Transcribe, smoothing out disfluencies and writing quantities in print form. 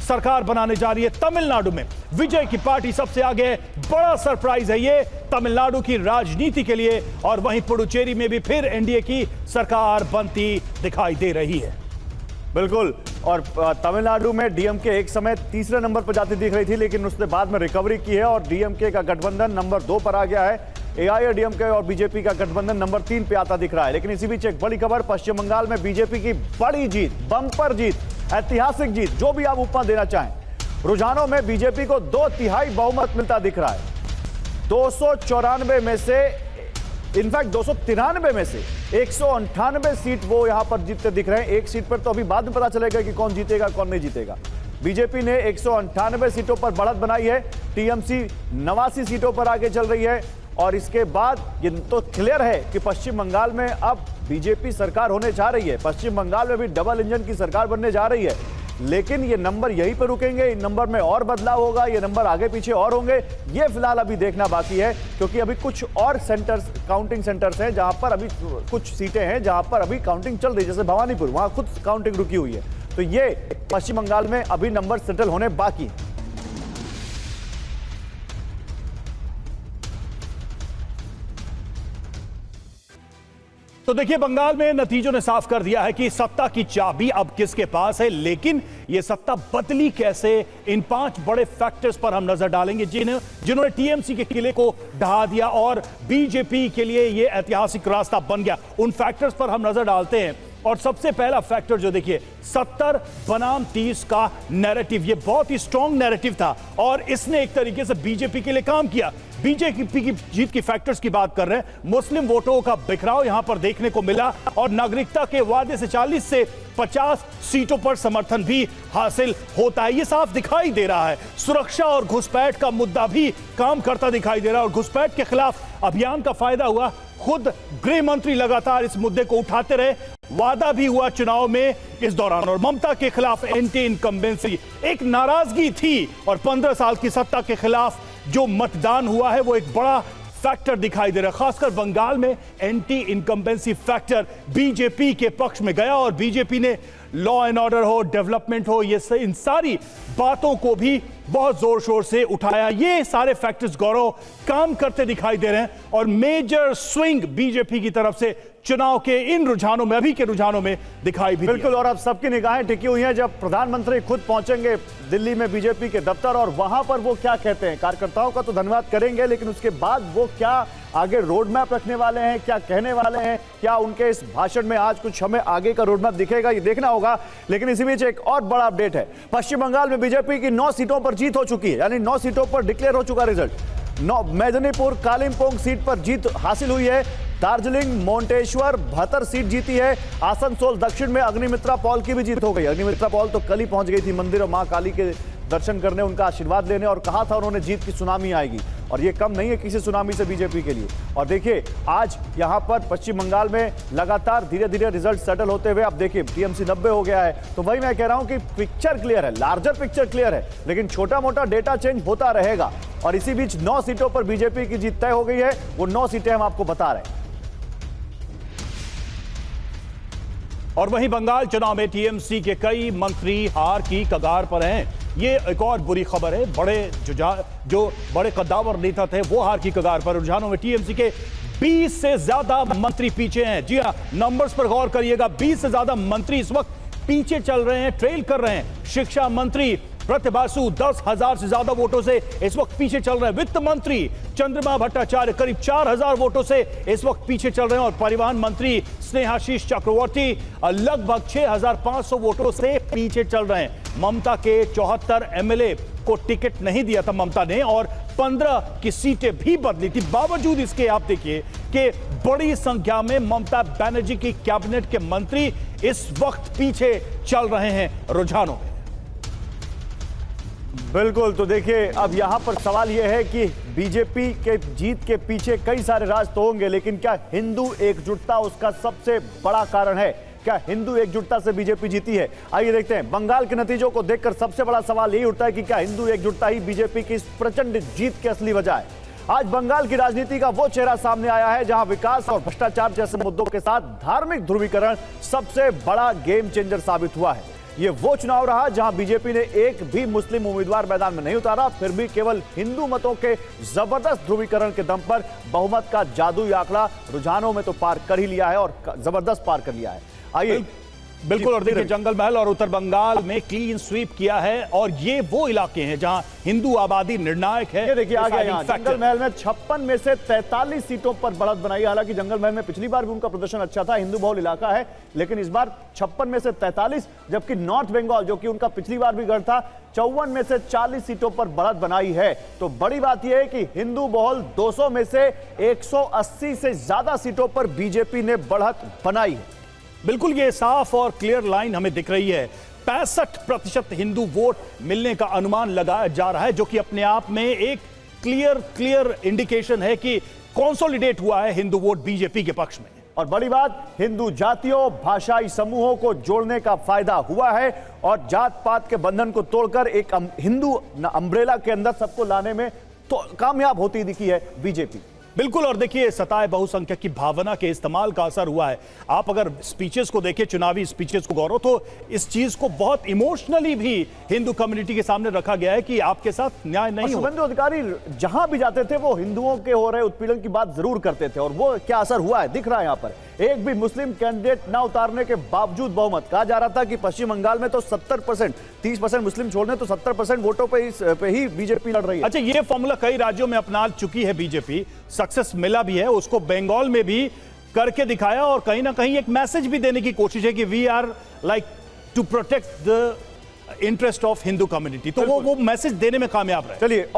सरकार बनाने जा रही है तमिलनाडु में। विजय की पार्टी सबसे आगे है। बड़ा सरप्राइज है ये तमिलनाडु की राजनीति के लिए। और वहीं पुडुचेरी में भी फिर एनडीए की सरकार बनती दिखाई दे रही है। बिल्कुल। और तमिलनाडु में डीएमके एक समय तीसरे नंबर पर जाती दिख रही थी, लेकिन उसने बाद में रिकवरी की है और डीएमके का गठबंधन नंबर 2 पर आ गया है। एआईएडीएमके और बीजेपी का गठबंधन नंबर 3 पे आता दिख रहा है। लेकिन इसी बीच एक बड़ी खबर, पश्चिम बंगाल में बीजेपी की बड़ी जीत, बम्पर जीत, ऐतिहासिक जीत, जो भी आप उपमा देना चाहें। रुझानों में बीजेपी को 2/3 बहुमत मिलता दिख रहा है। 294 में से, इनफैक्ट 293 में से 198 सीट वो यहां पर जीतते दिख रहे हैं। एक सीट पर तो अभी बाद में पता चलेगा कि कौन जीतेगा कौन नहीं जीतेगा। बीजेपी ने 198 सीटों पर बढ़त बनाई है। टीएमसी 89 सीटों पर आगे चल रही है। और इसके बाद ये तो क्लियर है कि पश्चिम बंगाल में अब बीजेपी सरकार होने जा रही है। पश्चिम बंगाल में भी डबल इंजन की सरकार बनने जा रही है। लेकिन ये नंबर यहीं पर रुकेंगे, इन नंबर में और बदलाव होगा, ये नंबर आगे पीछे और होंगे, ये फिलहाल अभी देखना बाकी है। क्योंकि अभी कुछ और सेंटर्स, काउंटिंग सेंटर्स हैं जहां पर अभी कुछ सीटें हैं जहां पर अभी काउंटिंग चल रही है, जैसे भवानीपुर, वहां खुद काउंटिंग रुकी हुई है। तो ये पश्चिम बंगाल में अभी नंबर सेटल होने बाकी है। तो देखिए, बंगाल में नतीजों ने साफ कर दिया है कि सत्ता की चाबी अब किसके पास है। लेकिन यह सत्ता बदली कैसे, इन 5 बड़े फैक्टर्स पर हम नजर डालेंगे जिन्होंने टीएमसी के किले को ढहा दिया और बीजेपी के लिए यह ऐतिहासिक रास्ता बन गया। उन फैक्टर्स पर हम नजर डालते हैं। और सबसे पहला फैक्टर जो देखिए, 70 बनाम 30 का नैरेटिव, यह बहुत ही स्ट्रॉन्ग नैरेटिव था और इसने एक तरीके से बीजेपी के लिए काम किया। बीजेपी की जीत की फैक्टर्स की बात कर रहे हैं। मुस्लिम वोटों का बिखराव यहां पर देखने को मिला और नागरिकता के वादे से 40 से 50 सीटों पर समर्थन भी हासिल होता है, यह साफ दिखाई दे रहा है। सुरक्षा और घुसपैठ का मुद्दा भी काम करता दिखाई दे रहा है और घुसपैठ के खिलाफ अभियान का फायदा हुआ। खुद गृह मंत्री लगातार इस मुद्दे को उठाते रहे, वादा भी हुआ चुनाव में इस दौरान। और ममता के खिलाफ एंटी इनकम्बेंसी, एक नाराजगी थी और 15 साल की सत्ता के खिलाफ जो मतदान हुआ है वो एक बड़ा फैक्टर दिखाई दे रहा है। खासकर बंगाल में एंटी इनकम्बेंसी फैक्टर बीजेपी के पक्ष में गया और बीजेपी ने लॉ एंड ऑर्डर हो, डेवलपमेंट हो, ये इन सारी बातों को भी बहुत जोर शोर से उठाया। ये सारे फैक्टर्स गौरव काम करते दिखाई दे रहे हैं और मेजर स्विंग बीजेपी की तरफ से चुनाव के इन रुझानों में, अभी के रुझानों में दिखाई भी बिल्कुल। और अब सबकी निगाहें टिकी हुई हैं जब प्रधानमंत्री खुद पहुंचेंगे दिल्ली में बीजेपी के दफ्तर और वहां पर वो क्या कहते हैं। कार्यकर्ताओं का तो धन्यवाद करेंगे, लेकिन उसके बाद वो क्या आगे रोड मैप रखने वाले हैं, क्या कहने वाले हैं, क्या उनके इस भाषण में आज कुछ हमें आगे का रोड मैप दिखेगा, ये देखना होगा। लेकिन इसी बीच एक और बड़ा अपडेट है। पश्चिम बंगाल में बीजेपी की 9 सीटों पर जीत हो चुकी है, यानी 9 सीटों पर डिक्लेयर हो चुका रिजल्ट। मेदिनीपुर कालिम्पोंग सीट पर जीत हासिल हुई है। दार्जिलिंग, मोंटेश्वर, 72 सीट जीती है। आसनसोल दक्षिण में अग्निमित्रा पॉल की भी जीत हो गई। अग्निमित्रा पॉल तो कल ही पहुंच गई थी मंदिर और मां काली के दर्शन करने, उनका आशीर्वाद लेने, और कहा था उन्होंने जीत की सुनामी आएगी और ये कम नहीं है किसी सुनामी से बीजेपी के लिए। और देखिए, आज यहां पर पश्चिम बंगाल में लगातार धीरे धीरे रिजल्ट सेटल होते हुए अब देखिए टीएमसी 90 हो गया है। तो वही मैं कह रहा हूं कि पिक्चर क्लियर है, लार्जर पिक्चर क्लियर है, लेकिन छोटा मोटा डेटा चेंज होता रहेगा। और इसी बीच 9 सीटों पर बीजेपी की जीत तय हो गई है। वो 9 सीटें हम आपको बता रहे हैं। और वहीं बंगाल चुनाव में टीएमसी के कई मंत्री हार की कगार पर हैं। ये एक और बुरी खबर है। जो बड़े कद्दावर नेता थे वो हार की कगार पर। रुझानों में टीएमसी के 20 से ज्यादा मंत्री पीछे हैं। जी हां, नंबर्स पर गौर करिएगा। 20 से ज्यादा मंत्री इस वक्त पीछे चल रहे हैं, ट्रेल कर रहे हैं। शिक्षा मंत्री प्रतिभासु 10,000 से ज्यादा वोटों से इस वक्त पीछे चल रहे हैं। वित्त मंत्री चंद्रमा भट्टाचार्य करीब 4,000 वोटों से इस वक्त पीछे चल रहे हैं और परिवहन मंत्री स्नेहाशीष चक्रवर्ती लगभग 6,500 वोटों से पीछे चल रहे हैं। ममता के 74 एमएलए को टिकट नहीं दिया था ममता ने और 15 की सीटें भी बदली थी। बावजूद इसके आप देखिए कि बड़ी संख्या में ममता बनर्जी की कैबिनेट के मंत्री इस वक्त पीछे चल रहे हैं रुझानों में। बिल्कुल। तो देखिए, अब यहां पर सवाल यह है कि बीजेपी के जीत के पीछे कई सारे राज तो होंगे, लेकिन क्या हिंदू एकजुटता उसका सबसे बड़ा कारण है? क्या हिंदू एकजुटता से बीजेपी जीती है? आइए देखते हैं। बंगाल के नतीजों को देखकर सबसे बड़ा सवाल यही उठता है कि क्या हिंदू एकजुटता ही बीजेपी की इस प्रचंड जीत की असली वजह है? आज बंगाल की राजनीति का वो चेहरा सामने आया है जहां विकास और भ्रष्टाचार जैसे मुद्दों के साथ धार्मिक ध्रुवीकरण सबसे बड़ा गेम चेंजर साबित हुआ है। ये वो चुनाव रहा जहां बीजेपी ने एक भी मुस्लिम उम्मीदवार मैदान में नहीं उतारा, फिर भी केवल हिंदू मतों के जबरदस्त ध्रुवीकरण के दम पर बहुमत का जादुई आंकड़ा रुझानों में तो पार कर ही लिया है और जबरदस्त पार कर लिया है। आइए बिल्कुल। और देखिए जंगल महल और उत्तर बंगाल में क्लीन स्वीप किया है और ये वो इलाके हैं जहां हिंदू आबादी निर्णायक है। ये देखिए आ गया यहाँ जंगल महल में 56 में से 43 सीटों पर बढ़त बनाई। हालांकि जंगल महल में पिछली बार भी उनका प्रदर्शन अच्छा था, हिंदू बहुल इलाका है, लेकिन इस बार 56 में से 43, जबकि नॉर्थ बंगाल जो कि उनका पिछली बार भी गढ़ था 54 में से 40 सीटों पर बढ़त बनाई है। तो बड़ी बात यह है कि हिंदू बहुल 200 में से 180 से ज्यादा सीटों पर बीजेपी ने बढ़त बनाई है। बिल्कुल ये साफ और क्लियर लाइन हमें दिख रही है। 65% हिंदू वोट मिलने का अनुमान लगाया जा रहा है, जो कि अपने आप में एक क्लियर इंडिकेशन है कि कंसोलिडेट हुआ है हिंदू वोट बीजेपी के पक्ष में। और बड़ी बात, हिंदू जातियों भाषाई समूहों को जोड़ने का फायदा हुआ है और जात पात के बंधन को तोड़कर एक हिंदू अम्ब्रेला के अंदर सबको लाने में तो कामयाब होती दिखी है बीजेपी। बिल्कुल। और देखिए सताए बहुसंख्यक की भावना के इस्तेमाल का असर हुआ है। आप अगर स्पीचेस को देखें, चुनावी स्पीचेस को गौरव, तो इस चीज को बहुत इमोशनली भी हिंदू कम्युनिटी के सामने रखा गया है कि आपके साथ न्याय नहीं हो। शुभेंदु अधिकारी जहां भी जाते थे वो हिंदुओं के हो रहे उत्पीड़न की बात जरूर करते थे और वो क्या असर हुआ है दिख रहा है। यहां पर एक भी मुस्लिम कैंडिडेट ना उतारने के बावजूद बहुमत। कहा जा रहा था कि पश्चिम बंगाल में तो 70%, 30% मुस्लिम छोड़ने तो 70% वोटों पे ही बीजेपी लड़ रही है। अच्छा, ये फॉर्मूला कई राज्यों में अपना चुकी है बीजेपी, सक्सेस मिला भी है, उसको बंगाल में भी करके दिखाया और कहीं ना कहीं एक मैसेज भी देने की कोशिश है कि we are like to protect the interest of Hindu community. तो वो मैसेज देने में कामयाब रहे। चलिए।